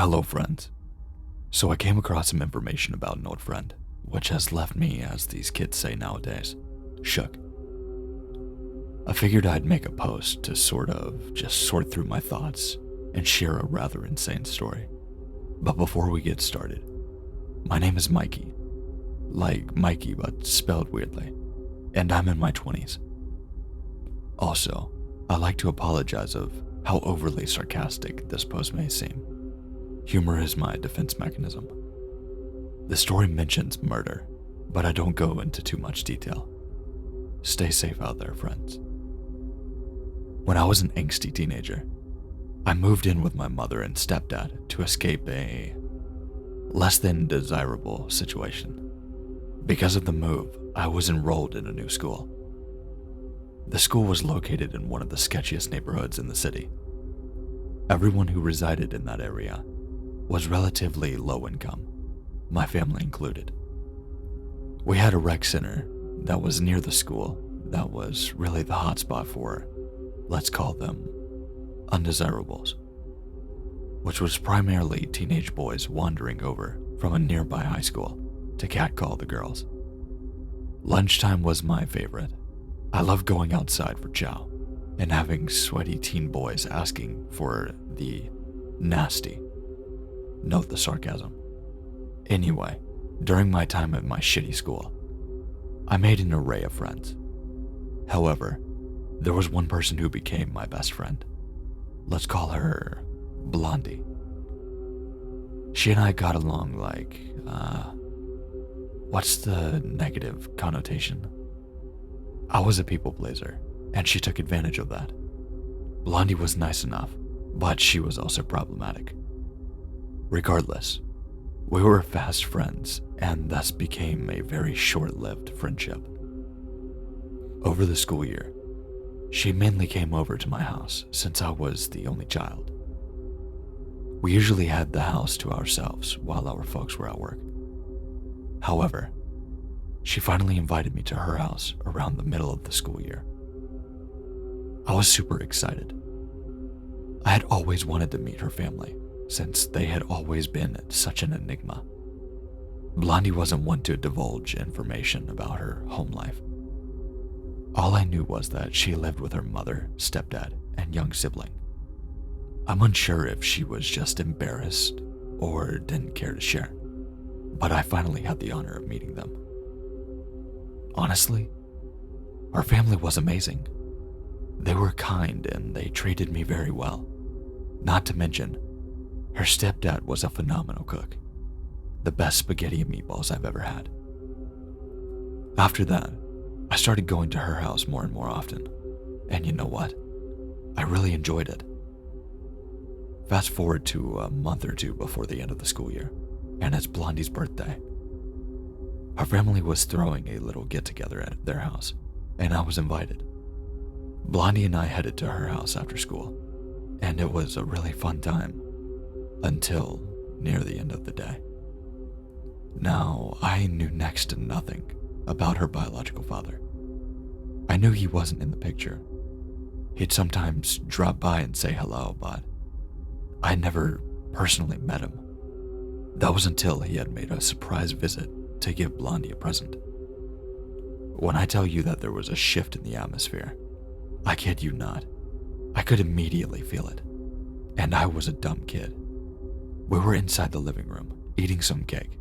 Hello, friends. So I came across some information about an old friend, which has left me, as these kids say nowadays, shook. I figured I'd make a post to just sort through my thoughts and share a rather insane story. But before we get started, my name is Mikey, like Mikey but spelled weirdly, and I'm in my 20s. Also, I'd like to apologize of how overly sarcastic this post may seem. Humor is my defense mechanism. The story mentions murder, but I don't go into too much detail. Stay safe out there, friends. When I was an angsty teenager, I moved in with my mother and stepdad to escape a less than desirable situation. Because of the move, I was enrolled in a new school. The school was located in one of the sketchiest neighborhoods in the city. Everyone who resided in that area was relatively low income, my family included. We had a rec center that was near the school that was really the hotspot for, let's call them, undesirables, which was primarily teenage boys wandering over from a nearby high school to catcall the girls. Lunchtime was my favorite. I loved going outside for chow and having sweaty teen boys asking for the nasty. Note the sarcasm. Anyway, during my time at my shitty school, I made an array of friends. However, there was one person who became my best friend. Let's call her Blondie. She and I got along like, what's the negative connotation? I was a people pleaser, and she took advantage of that. Blondie was nice enough, but she was also problematic. Regardless, we were fast friends and thus became a very short-lived friendship. Over the school year, she mainly came over to my house since I was the only child. We usually had the house to ourselves while our folks were at work. However, she finally invited me to her house around the middle of the school year. I was super excited. I had always wanted to meet her family, since they had always been such an enigma. Blondie wasn't one to divulge information about her home life. All I knew was that she lived with her mother, stepdad, and young sibling. I'm unsure if she was just embarrassed or didn't care to share, but I finally had the honor of meeting them. Honestly, our family was amazing. They were kind and they treated me very well. Not to mention, her stepdad was a phenomenal cook. The best spaghetti and meatballs I've ever had. After that, I started going to her house more and more often. And you know what? I really enjoyed it. Fast forward to a month or two before the end of the school year, and it's Blondie's birthday. Our family was throwing a little get-together at their house, and I was invited. Blondie and I headed to her house after school, and it was a really fun time. Until near the end of the day. Now, I knew next to nothing about her biological father. I knew he wasn't in the picture. He'd sometimes drop by and say hello, but I never personally met him. That was until he had made a surprise visit to give Blondie a present. When I tell you that there was a shift in the atmosphere, I kid you not. I could immediately feel it. And I was a dumb kid. We were inside the living room, eating some cake,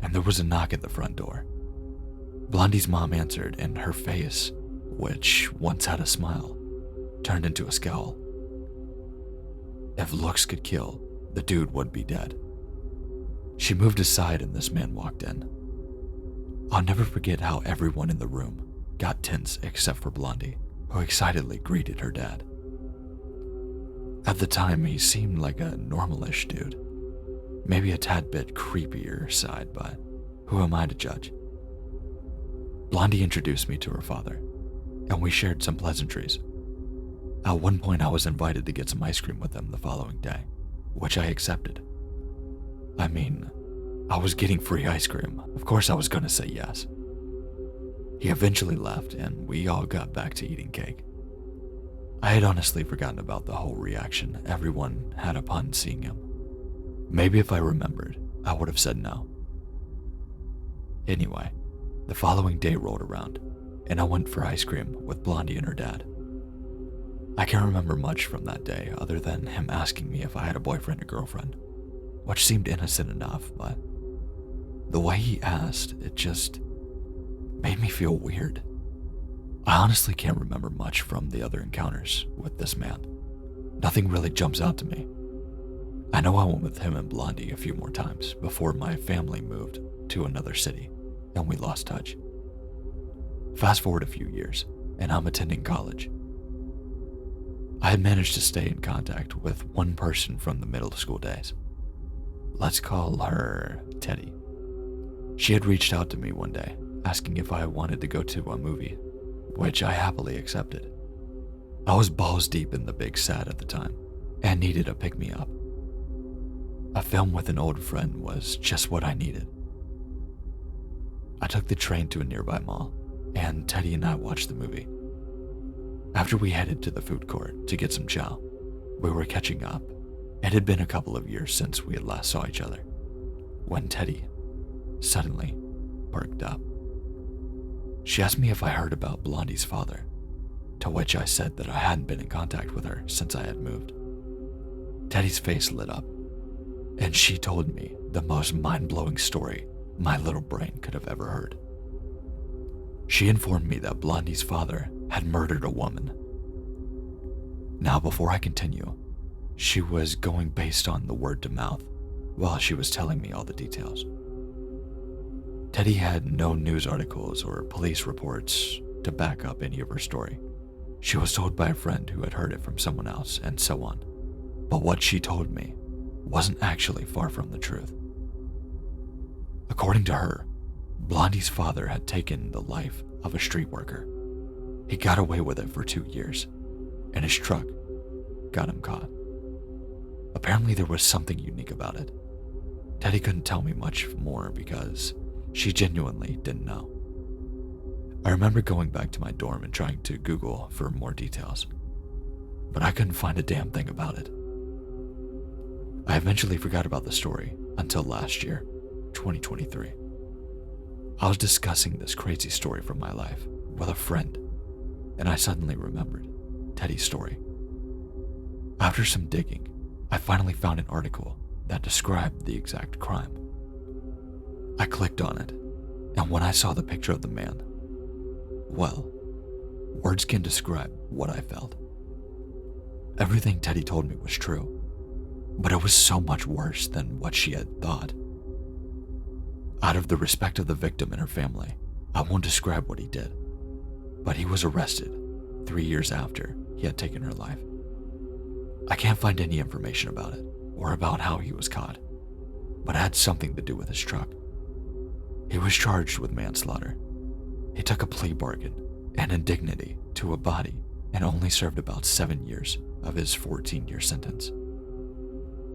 and there was a knock at the front door. Blondie's mom answered, and her face, which once had a smile, turned into a scowl. If looks could kill, the dude would be dead. She moved aside and this man walked in. I'll never forget how everyone in the room got tense except for Blondie, who excitedly greeted her dad. At the time, he seemed like a normalish dude. Maybe a tad bit creepier side, but who am I to judge? Blondie introduced me to her father, and we shared some pleasantries. At one point, I was invited to get some ice cream with them the following day, which I accepted. I mean, I was getting free ice cream. Of course I was going to say yes. He eventually left, and we all got back to eating cake. I had honestly forgotten about the whole reaction everyone had upon seeing him. Maybe if I remembered, I would have said no. Anyway, the following day rolled around, and I went for ice cream with Blondie and her dad. I can't remember much from that day other than him asking me if I had a boyfriend or girlfriend, which seemed innocent enough, but the way he asked, it just made me feel weird. I honestly can't remember much from the other encounters with this man. Nothing really jumps out to me. I know I went with him and Blondie a few more times before my family moved to another city and we lost touch. Fast forward a few years, and I'm attending college. I had managed to stay in contact with one person from the middle school days. Let's call her Teddy. She had reached out to me one day, asking if I wanted to go to a movie, which I happily accepted. I was balls deep in The Big Sad at the time, and needed a pick-me-up. A film with an old friend was just what I needed. I took the train to a nearby mall, and Teddy and I watched the movie. After we headed to the food court to get some chow, we were catching up. It had been a couple of years since we had last saw each other, when Teddy suddenly perked up. She asked me if I heard about Blondie's father, to which I said that I hadn't been in contact with her since I had moved. Teddy's face lit up, and she told me the most mind-blowing story my little brain could have ever heard. She informed me that Blondie's father had murdered a woman. Now, before I continue, she was going based on the word to mouth while she was telling me all the details. Teddy had no news articles or police reports to back up any of her story. She was told by a friend who had heard it from someone else, and so on. But what she told me wasn't actually far from the truth. According to her, Blondie's father had taken the life of a street worker. He got away with it for 2 years, and his truck got him caught. Apparently there was something unique about it. Teddy couldn't tell me much more because she genuinely didn't know. I remember going back to my dorm and trying to Google for more details, but I couldn't find a damn thing about it. I eventually forgot about the story until last year, 2023. I was discussing this crazy story from my life with a friend, and I suddenly remembered Teddy's story. After some digging, I finally found an article that described the exact crime. I clicked on it, and when I saw the picture of the man, well, words can describe what I felt. Everything Teddy told me was true, but it was so much worse than what she had thought. Out of the respect of the victim and her family, I won't describe what he did, but he was arrested 3 years after he had taken her life. I can't find any information about it or about how he was caught, but it had something to do with his truck. He was charged with manslaughter. He took a plea bargain and indignity to a body and only served about 7 years of his 14-year sentence.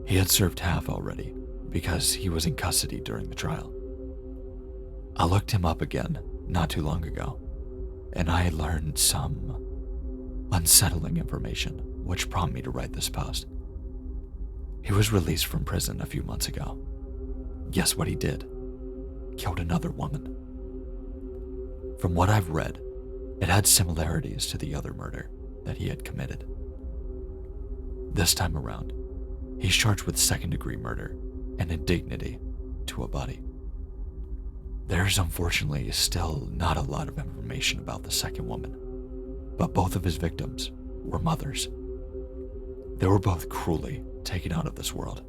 He had served half already because he was in custody during the trial. I looked him up again not too long ago, and I learned some unsettling information which prompted me to write this post. He was released from prison a few months ago. Guess what he did? Killed another woman. From what I've read, it had similarities to the other murder that he had committed. This time around, he's charged with second-degree murder and indignity to a body. There's unfortunately still not a lot of information about the second woman, but both of his victims were mothers. They were both cruelly taken out of this world,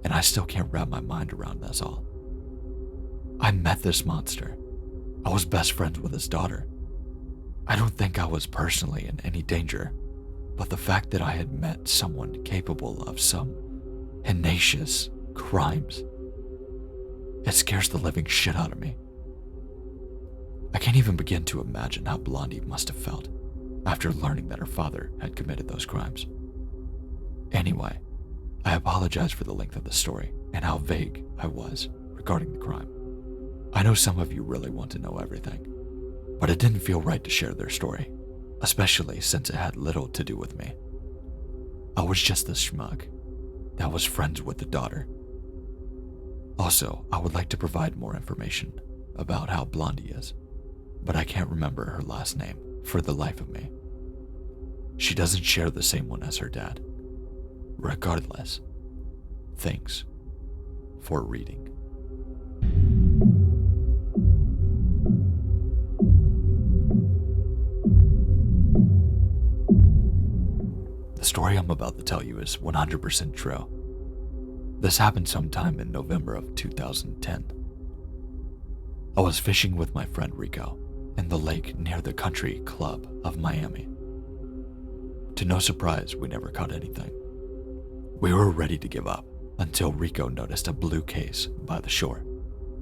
and I still can't wrap my mind around this all. I met this monster. I was best friends with his daughter. I don't think I was personally in any danger, but the fact that I had met someone capable of some heinous crimes, it scares the living shit out of me. I can't even begin to imagine how Blondie must have felt after learning that her father had committed those crimes. Anyway, I apologize for the length of the story and how vague I was regarding the crime. I know some of you really want to know everything, but it didn't feel right to share their story, especially since it had little to do with me. I was just this schmuck that was friends with the daughter. Also, I would like to provide more information about how Blondie is, but I can't remember her last name for the life of me. She doesn't share the same one as her dad. Regardless, thanks for reading. The story I'm about to tell you is 100% true. This happened sometime in November of 2010. I was fishing with my friend Rico in the lake near the country club of Miami. To no surprise, we never caught anything. We were ready to give up until Rico noticed a blue case by the shore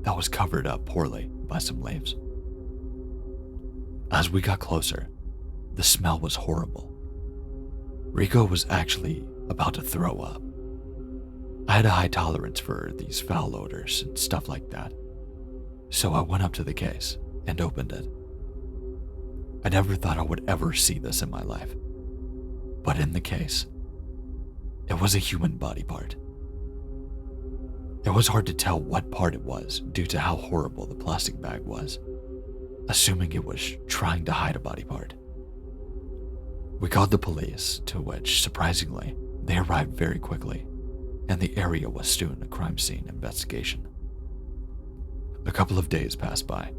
that was covered up poorly by some leaves. As we got closer, the smell was horrible. Rico was actually about to throw up. I had a high tolerance for these foul odors and stuff like that, so I went up to the case and opened it. I never thought I would ever see this in my life, but in the case, it was a human body part. It was hard to tell what part it was due to how horrible the plastic bag was, assuming it was trying to hide a body part. We called the police, to which, surprisingly, they arrived very quickly, and the area was soon a crime scene investigation. A couple of days passed by,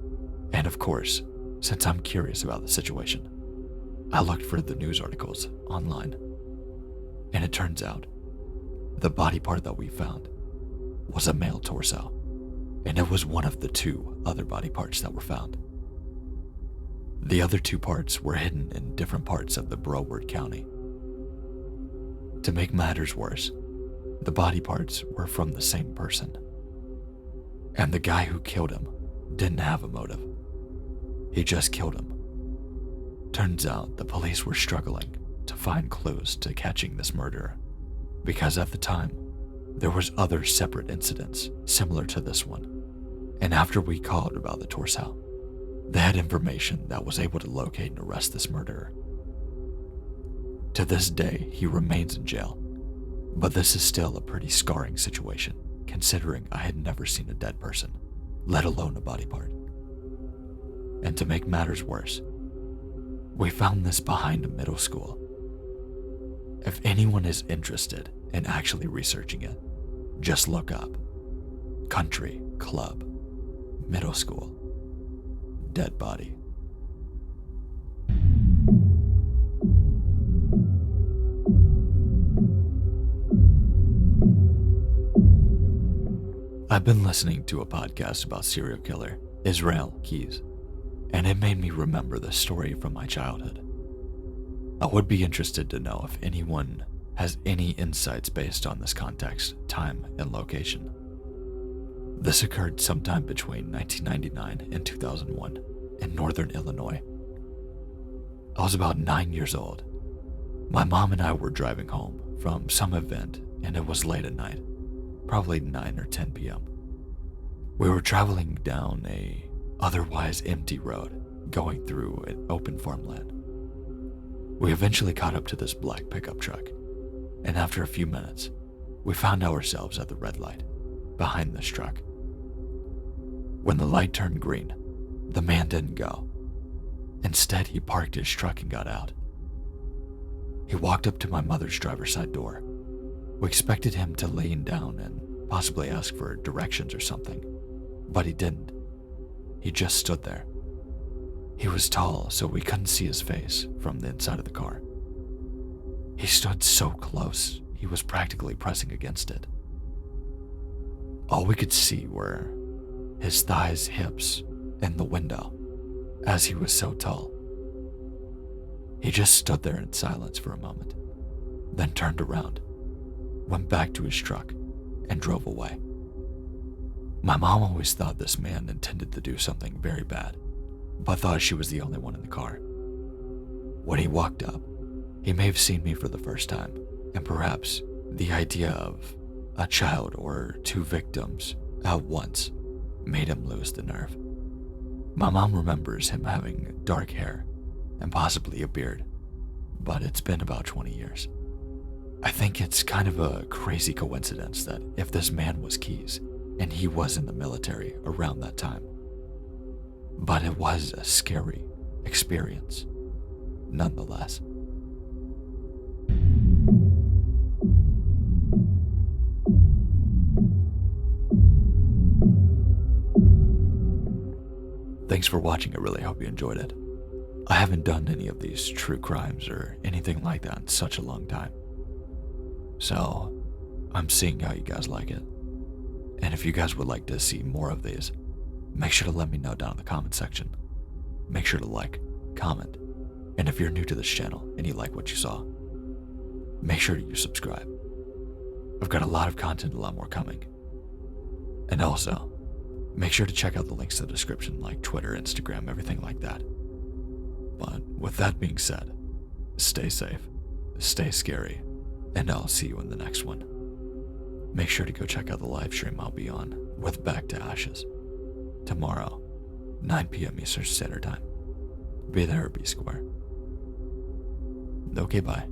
and of course, since I'm curious about the situation, I looked for the news articles online, and it turns out the body part that we found was a male torso, and it was one of the 2 other body parts that were found. The other 2 parts were hidden in different parts of the Broward County. To make matters worse, the body parts were from the same person. And the guy who killed him didn't have a motive. He just killed him. Turns out the police were struggling to find clues to catching this murderer, because at the time, there was other separate incidents similar to this one. And after we called about the torso, they had information that was able to locate and arrest this murderer. To this day, he remains in jail, but this is still a pretty scarring situation, considering I had never seen a dead person, let alone a body part. And to make matters worse, we found this behind a middle school. If anyone is interested in actually researching it, just look up Country Club Middle School dead body. I've been listening to a podcast about serial killer Israel Keys, and it made me remember the story from my childhood. I would be interested to know if anyone has any insights based on this context, time, and location. This occurred sometime between 1999 and 2001 in northern Illinois. I was about 9 years old. My mom and I were driving home from some event, and it was late at night, probably 9 or 10 p.m. We were traveling down a otherwise empty road, going through an open farmland. We eventually caught up to this black pickup truck, and after a few minutes, we found ourselves at the red light behind this truck. When the light turned green, the man didn't go. Instead, he parked his truck and got out. He walked up to my mother's driver's side door. We expected him to lean down and possibly ask for directions or something, but he didn't. He just stood there. He was tall, so we couldn't see his face from the inside of the car. He stood so close, he was practically pressing against it. All we could see were his thighs, hips, and the window, as he was so tall. He just stood there in silence for a moment, then turned around, went back to his truck, and drove away. My mom always thought this man intended to do something very bad, but thought she was the only one in the car. When he walked up, he may have seen me for the first time, and perhaps the idea of a child or 2 victims at once made him lose the nerve. My mom remembers him having dark hair and possibly a beard, but it's been about 20 years. I think it's kind of a crazy coincidence that if this man was Keyes and he was in the military around that time. But it was a scary experience, nonetheless. Thanks for watching. I really hope you enjoyed it. I haven't done any of these true crimes or anything like that in such a long time. So, I'm seeing how you guys like it. And if you guys would like to see more of these, make sure to let me know down in the comment section. Make sure to like, comment, and if you're new to this channel and you like what you saw, make sure you subscribe. I've got a lot of content, a lot more coming. And also, make sure to check out the links in the description like Twitter, Instagram, everything like that. But with that being said, stay safe, stay scary, and I'll see you in the next one. Make sure to go check out the live stream I'll be on with Back to Ashes tomorrow, 9 p.m. Eastern Standard Time. Be there or be square. Okay, bye.